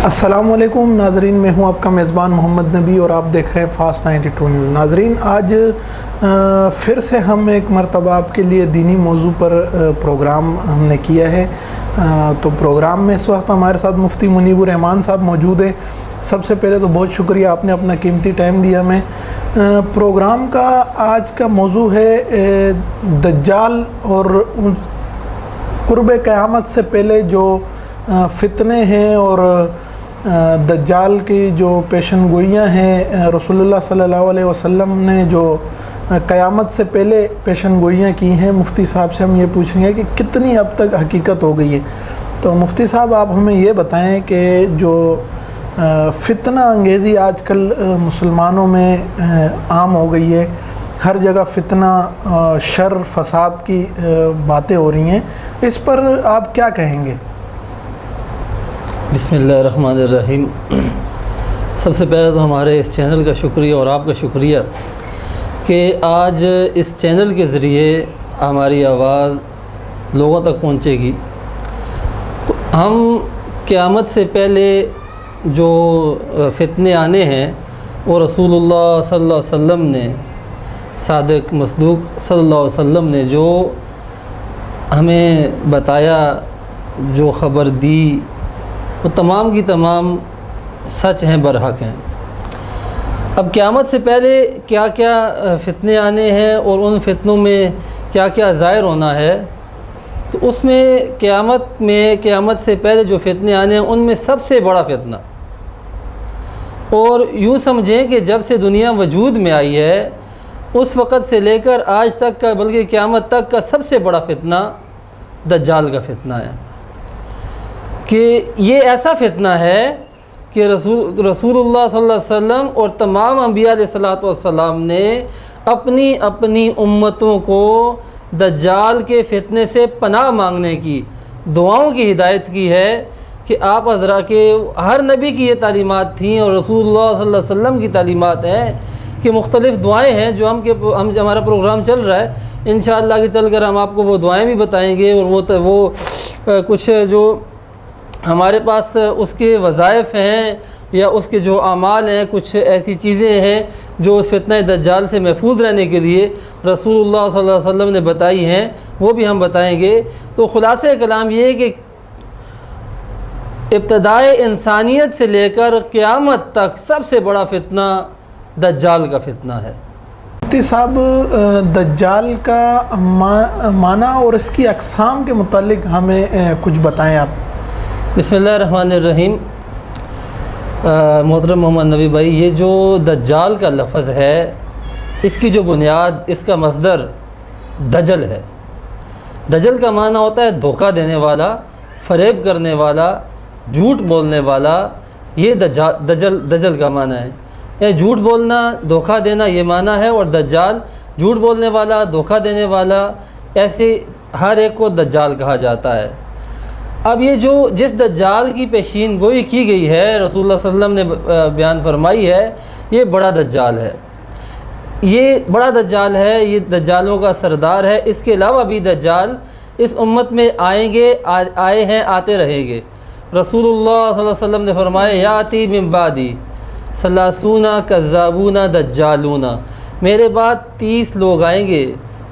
السلام علیکم ناظرین، میں ہوں آپ کا میزبان محمد نبی اور آپ دیکھ رہے ہیں فاسٹ 92 نیوز۔ ناظرین، آج پھر سے ہم ایک مرتبہ آپ کے لیے دینی موضوع پر پروگرام ہم نے کیا ہے۔ تو پروگرام میں اس وقت ہمارے ساتھ مفتی منیب الرحمان صاحب موجود ہیں۔ سب سے پہلے تو بہت شکریہ، آپ نے اپنا قیمتی ٹائم دیا ہمیں۔ پروگرام کا آج کا موضوع ہے دجال اور قرب قیامت سے پہلے جو فتنے ہیں اور دجال کی جو پیشن گوئیاں ہیں۔ رسول اللہ صلی اللہ علیہ وسلم نے جو قیامت سے پہلے پیشن گوئیاں کی ہیں، مفتی صاحب سے ہم یہ پوچھیں گے کہ کتنی اب تک حقیقت ہو گئی ہے۔ تو مفتی صاحب، آپ ہمیں یہ بتائیں کہ جو فتنہ انگیزی آج کل مسلمانوں میں عام ہو گئی ہے، ہر جگہ فتنہ، شر، فساد کی باتیں ہو رہی ہیں، اس پر آپ کیا کہیں گے؟ بسم اللہ الرحمن الرحیم۔ سب سے پہلے تو ہمارے اس چینل کا شکریہ اور آپ کا شکریہ کہ آج اس چینل کے ذریعے ہماری آواز لوگوں تک پہنچے گی۔ تو ہم قیامت سے پہلے جو فتنے آنے ہیں وہ رسول اللہ صلی اللہ علیہ وسلم نے، صادق مصدوق صلی اللہ علیہ وسلم نے جو ہمیں بتایا، جو خبر دی، وہ تمام کی تمام سچ ہیں، برحق ہیں۔ اب قیامت سے پہلے کیا کیا فتنے آنے ہیں اور ان فتنوں میں کیا کیا ظاہر ہونا ہے، تو اس میں قیامت سے پہلے جو فتنے آنے ہیں ان میں سب سے بڑا فتنہ، اور یوں سمجھیں کہ جب سے دنیا وجود میں آئی ہے اس وقت سے لے کر آج تک کا، بلکہ قیامت تک کا سب سے بڑا فتنہ دجال کا فتنہ ہے۔ کہ یہ ایسا فتنہ ہے کہ رسول اللہ صلی اللہ علیہ وسلم اور تمام انبیاء علیہ الصلوۃ والسلام نے اپنی امتوں کو دجال کے فتنے سے پناہ مانگنے کی، دعاؤں کی ہدایت کی ہے کہ آپ حضرات کے ہر نبی کی یہ تعلیمات تھیں اور رسول اللہ صلی اللہ علیہ وسلم کی تعلیمات ہیں کہ مختلف دعائیں ہیں جو ہمارا پروگرام چل رہا ہے، انشاءاللہ کہ چل کر ہم آپ کو وہ دعائیں بھی بتائیں گے، اور وہ کچھ جو ہمارے پاس اس کے وظائف ہیں یا اس کے جو اعمال ہیں، کچھ ایسی چیزیں ہیں جو فتنہ دجال سے محفوظ رہنے کے لیے رسول اللہ صلی اللہ علیہ وسلم نے بتائی ہیں، وہ بھی ہم بتائیں گے۔ تو خلاصہ کلام یہ ہے کہ ابتدائے انسانیت سے لے کر قیامت تک سب سے بڑا فتنہ دجال کا فتنہ ہے۔ مفتی صاحب، دجال کا معنی اور اس کی اقسام کے متعلق ہمیں کچھ بتائیں آپ۔ بسم اللہ الرحمن الرحیم۔ محترم محمد نبی بھائی، یہ جو دجال کا لفظ ہے، اس کی جو بنیاد، اس کا مصدر دجل ہے۔ دجل کا معنی ہوتا ہے دھوکہ دینے والا، فریب کرنے والا، جھوٹ بولنے والا، یہ دجل کا معنی ہے۔ یہ جھوٹ بولنا، دھوکہ دینا، یہ معنی ہے، اور دجال جھوٹ بولنے والا، دھوکہ دینے والا، ایسے ہر ایک کو دجال کہا جاتا ہے۔ اب یہ جو جس دجال کی پیشین گوئی کی گئی ہے، رسول اللہ صلی اللہ علیہ وسلم نے بیان فرمائی ہے، یہ بڑا دجال ہے، یہ بڑا دجال ہے، یہ دجالوں کا سردار ہے۔ اس کے علاوہ بھی دجال اس امت میں آئیں گے، آئے ہیں، آتے رہیں گے۔ رسول اللہ صلی اللہ علیہ وسلم نے فرمایا، یاتی من بعدی ثلاثون کذابون دجالون، میرے بعد 30 لوگ آئیں گے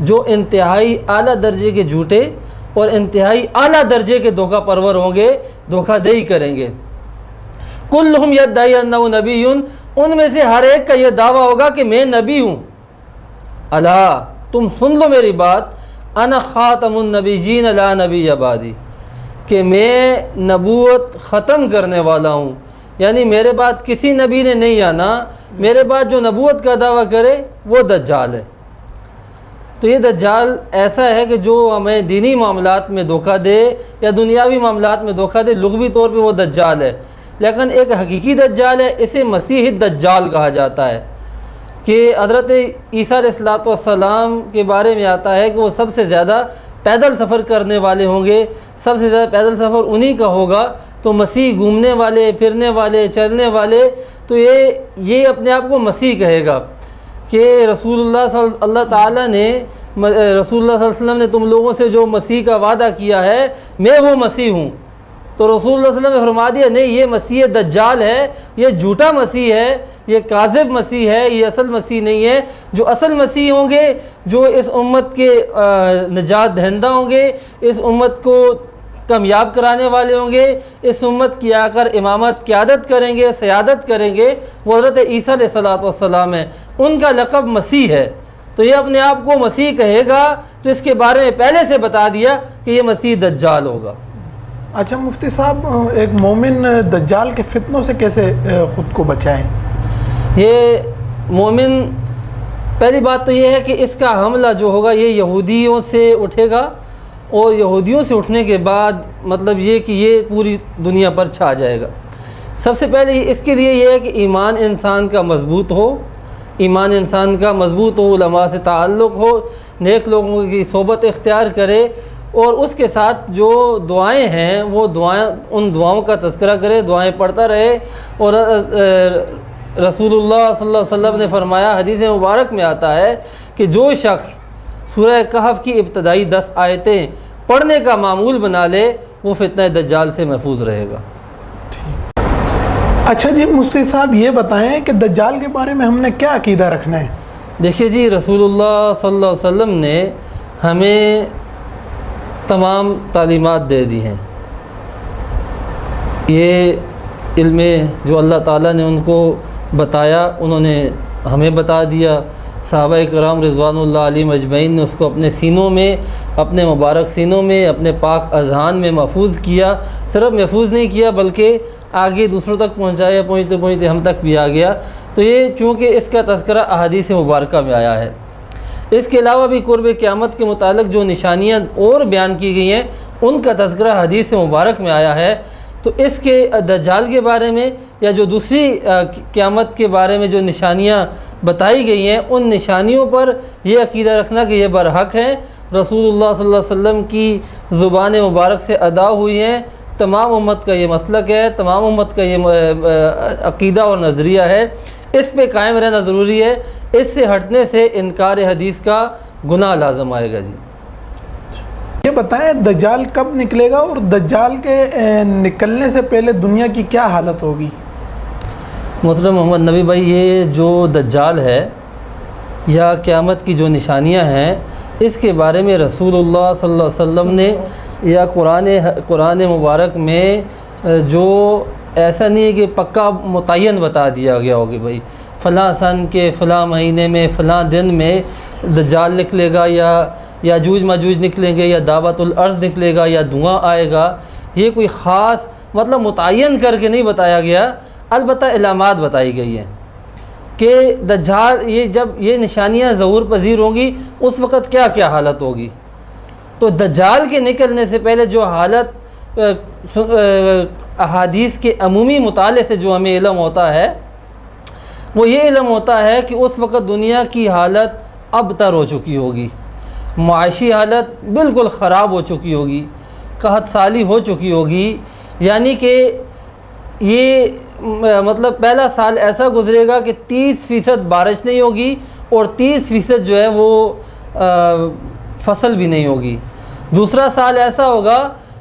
جو انتہائی اعلیٰ درجے کے جھوٹے اور انتہائی اعلیٰ درجے کے دھوکہ پرور ہوں گے، دھوکہ دہی کریں گے۔ کلہم یدعی انہ نبی، ان میں سے ہر ایک کا یہ دعویٰ ہوگا کہ میں نبی ہوں۔ الا، تم سن لو میری بات، انا خاتم النبیین لا نبی بعدی، کہ میں نبوت ختم کرنے والا ہوں، یعنی میرے بعد کسی نبی نے نہیں آنا، میرے بعد جو نبوت کا دعویٰ کرے وہ دجال ہے۔ تو یہ دجال ایسا ہے کہ جو ہمیں دینی معاملات میں دھوکہ دے یا دنیاوی معاملات میں دھوکہ دے، لغوی طور پہ وہ دجال ہے، لیکن ایک حقیقی دجال ہے، اسے مسیح دجال کہا جاتا ہے۔ کہ حضرت عیسیٰ علیہ السلام کے بارے میں آتا ہے کہ وہ سب سے زیادہ پیدل سفر کرنے والے ہوں گے، سب سے زیادہ پیدل سفر انہی کا ہوگا۔ تو مسیح گھومنے والے، پھرنے والے، چلنے والے، تو یہ اپنے آپ کو مسیح کہے گا کہ رسول اللہ تعالیٰ نے، رسول اللہ صلی اللہ علیہ وسلم نے تم لوگوں سے جو مسیح کا وعدہ کیا ہے، میں وہ مسیح ہوں۔ تو رسول اللہ صلی اللہ علیہ وسلم نے فرما دیا نہیں، یہ مسیح دجال ہے، یہ جھوٹا مسیح ہے، یہ کاذب مسیح ہے، یہ اصل مسیح نہیں ہے۔ جو اصل مسیح ہوں گے، جو اس امت کے نجات دہندہ ہوں گے، اس امت کو کامیاب کرانے والے ہوں گے، اس امت کی آ کر امامت قیادت کریں گے، سیادت کریں گے، وہ حضرت عیسیٰ علیہ السلام ہیں، ان کا لقب مسیح ہے۔ تو یہ اپنے آپ کو مسیح کہے گا تو اس کے بارے میں پہلے سے بتا دیا کہ یہ مسیح دجال ہوگا۔ اچھا مفتی صاحب، ایک مومن دجال کے فتنوں سے کیسے خود کو بچائیں؟ یہ مومن، پہلی بات تو یہ ہے کہ اس کا حملہ جو ہوگا یہ یہودیوں سے اٹھے گا، اور یہودیوں سے اٹھنے کے بعد مطلب یہ کہ یہ پوری دنیا پر چھا جائے گا۔ سب سے پہلے اس کے لیے یہ ہے کہ ایمان انسان کا مضبوط ہو، ایمان انسان کا مضبوط ہو، علماء سے تعلق ہو، نیک لوگوں کی صحبت اختیار کرے، اور اس کے ساتھ جو دعائیں ہیں وہ ان دعاؤں کا تذکرہ کرے، دعائیں پڑھتا رہے۔ اور رسول اللہ صلی اللہ علیہ وسلم نے فرمایا، حدیث مبارک میں آتا ہے کہ جو شخص سورہ کہف کی ابتدائی 10 آیتیں پڑھنے کا معمول بنا لے وہ فتنہ دجال سے محفوظ رہے گا۔ اچھا جی مفتی صاحب، یہ بتائیں کہ دجال کے بارے میں ہم نے کیا عقیدہ رکھنا ہے؟ دیکھیے جی، رسول اللہ صلی اللہ علیہ وسلم نے ہمیں تمام تعلیمات دے دی ہیں۔ یہ علم جو اللہ تعالیٰ نے ان کو بتایا انہوں نے ہمیں بتا دیا، صحابہ کرام رضوان اللہ علیہم اجمعین نے اس کو اپنے سینوں میں، اپنے مبارک سینوں میں، اپنے پاک اذہان میں محفوظ کیا۔ صرف محفوظ نہیں کیا بلکہ آگے دوسروں تک پہنچایا، پہنچتے پہنچتے ہم تک بھی آ گیا۔ تو یہ چونکہ اس کا تذکرہ احادیث مبارکہ میں آیا ہے۔ اس کے علاوہ بھی قرب قیامت کے متعلق جو نشانیاں اور بیان کی گئی ہیں ان کا تذکرہ حدیث مبارک میں آیا ہے۔ تو اس کے دجال کے بارے میں یا جو دوسری قیامت کے بارے میں جو نشانیاں بتائی گئی ہیں ان نشانیوں پر یہ عقیدہ رکھنا کہ یہ برحق ہیں، رسول اللہ صلی اللہ علیہ وسلم کی زبان مبارک سے ادا ہوئی ہیں، تمام امت کا یہ مسلک ہے، تمام امت کا یہ عقیدہ اور نظریہ ہے، اس پہ قائم رہنا ضروری ہے۔ اس سے ہٹنے سے انکار حدیث کا گناہ لازم آئے گا۔ جی یہ بتائیں دجال کب نکلے گا اور دجال کے نکلنے سے پہلے دنیا کی کیا حالت ہوگی؟ محترم محمد نبی بھائی، یہ جو دجال ہے یا قیامت کی جو نشانیاں ہیں اس کے بارے میں رسول اللہ صلی اللہ علیہ وسلم نے یا قرآن مبارک میں جو ایسا نہیں ہے کہ پکا متعین بتا دیا گیا ہوگا بھائی فلاں سن کے فلاں مہینے میں فلاں دن میں دجال نکلے گا، یا یاجوج ماجوج نکلیں گے، یا دعوت الارض نکلے گا، یا دھواں آئے گا۔ یہ کوئی خاص مطلب متعین کر کے نہیں بتایا گیا، البتہ علامات بتائی گئی ہیں کہ دجال جب یہ نشانیاں ظہور پذیر ہوں گی اس وقت کیا کیا حالت ہوگی۔ تو دجال کے نکلنے سے پہلے جو حالت احادیث کے عمومی مطالعے سے جو ہمیں علم ہوتا ہے وہ یہ علم ہوتا ہے کہ اس وقت دنیا کی حالت ابتر ہو چکی ہوگی، معاشی حالت بالکل خراب ہو چکی ہوگی، قحط سالی ہو چکی ہوگی، یعنی کہ یہ مطلب پہلا سال ایسا گزرے گا کہ 30% بارش نہیں ہوگی اور 30% جو ہے وہ فصل بھی نہیں ہوگی۔ دوسرا سال ایسا ہوگا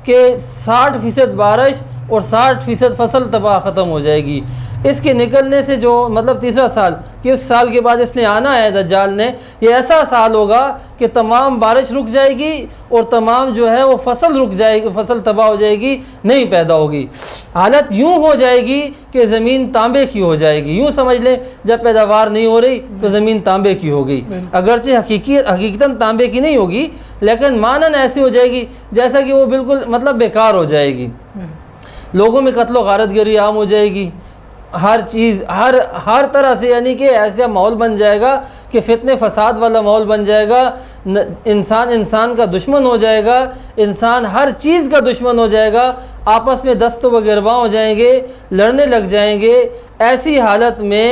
کہ 60% بارش اور 60% فصل تباہ ختم ہو جائے گی۔ اس کے نکلنے سے جو مطلب تیسرا سال کہ اس سال کے بعد اس نے آنا ہے دجال نے، یہ ایسا سال ہوگا کہ تمام بارش رک جائے گی اور تمام جو ہے وہ فصل رک جائے گی، فصل تباہ ہو جائے گی، نہیں پیدا ہوگی۔ حالت یوں ہو جائے گی کہ زمین تانبے کی ہو جائے گی، یوں سمجھ لیں جب پیداوار نہیں ہو رہی تو زمین تانبے کی ہو گئی، اگرچہ حقیقتاً تانبے کی نہیں ہوگی لیکن مانن ایسی ہو جائے گی جیسا کہ وہ بالکل مطلب بیکار ہو جائے گی۔ لوگوں میں قتل و غارت گری عام ہو جائے گی، ہر چیز ہر طرح سے یعنی کہ ایسا ماحول بن جائے گا کہ فتنے فساد والا ماحول بن جائے گا، انسان کا دشمن ہو جائے گا، انسان ہر چیز کا دشمن ہو جائے گا، آپس میں دست و گرباں ہو جائیں گے، لڑنے لگ جائیں گے۔ ایسی حالت میں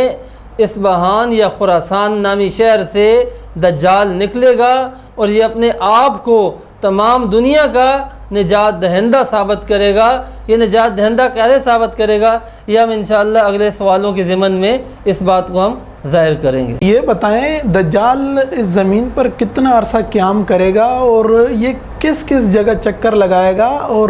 اصبہان یا خراسان نامی شہر سے دجال نکلے گا اور یہ اپنے آپ کو تمام دنیا کا نجات دہندہ ثابت کرے گا۔ یہ نجات دہندہ کیسے ثابت کرے گا یہ ہم انشاءاللہ اگلے سوالوں کے ضمن میں اس بات کو ہم ظاہر کریں گے۔ یہ بتائیں دجال اس زمین پر کتنا عرصہ قیام کرے گا اور یہ کس کس جگہ چکر لگائے گا اور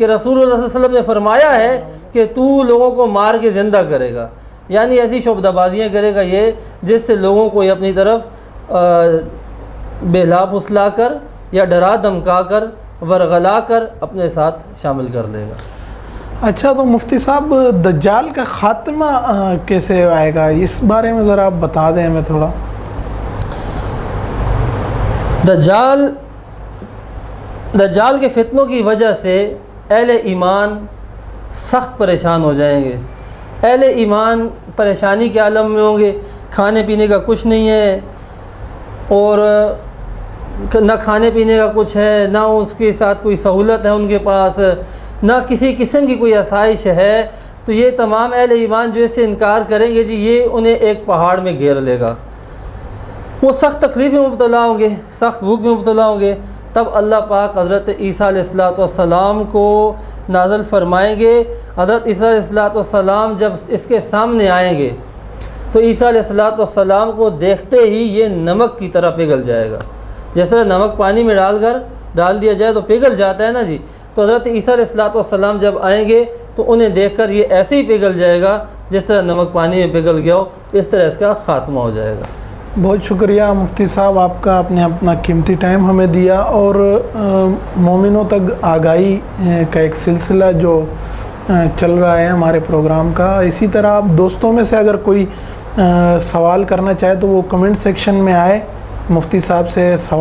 کہ رسول اللہ صلی اللہ علیہ وسلم نے فرمایا ہے کہ تو لوگوں کو مار کے زندہ کرے گا، یعنی ایسی شعبدہ بازیاں کرے گا یہ جس سے لوگوں کو یہ اپنی طرف بہلا پھسلا کر یا ڈرا دھمکا کر ورغلا کر اپنے ساتھ شامل کر لے گا۔ اچھا، تو مفتی صاحب دجال کا خاتمہ کیسے آئے گا، اس بارے میں ذرا آپ بتا دیں ہمیں تھوڑا۔ دجال کے فتنوں کی وجہ سے اہل ایمان سخت پریشان ہو جائیں گے، اہل ایمان پریشانی کے عالم میں ہوں گے، کھانے پینے کا کچھ نہیں ہے، اور نہ کھانے پینے کا کچھ ہے، نہ اس کے ساتھ کوئی سہولت ہے ان کے پاس، نہ کسی قسم کی کوئی آسائش ہے۔ تو یہ تمام اہل ایمان جو اس سے انکار کریں گے جی یہ انہیں ایک پہاڑ میں گھیر لے گا، وہ سخت تکلیف میں مبتلا ہوں گے، سخت بھوک میں مبتلا ہوں گے۔ تب اللہ پاک حضرت عیسیٰ علیہ السلام کو نازل فرمائیں گے۔ حضرت عیسیٰ علیہ السلام جب اس کے سامنے آئیں گے تو عیسیٰ علیہ السلام کو دیکھتے ہی یہ نمک کی طرح پگھل جائے گا، جس طرح نمک پانی میں ڈال دیا جائے تو پگھل جاتا ہے نا جی، تو حضرت عیسیٰ علیہ السلام جب آئیں گے تو انہیں دیکھ کر یہ ایسے ہی پگھل جائے گا جس طرح نمک پانی میں پگھل گیا ہو، اس طرح اس کا خاتمہ ہو جائے گا۔ بہت شکریہ مفتی صاحب، آپ کا اپنا قیمتی ٹائم ہمیں دیا، اور مومنوں تک آگاہی کا ایک سلسلہ جو چل رہا ہے ہمارے پروگرام کا، اسی طرح آپ دوستوں میں سے اگر کوئی سوال کرنا چاہے تو وہ کمنٹ سیکشن میں آئے، مفتی صاحب سے سوال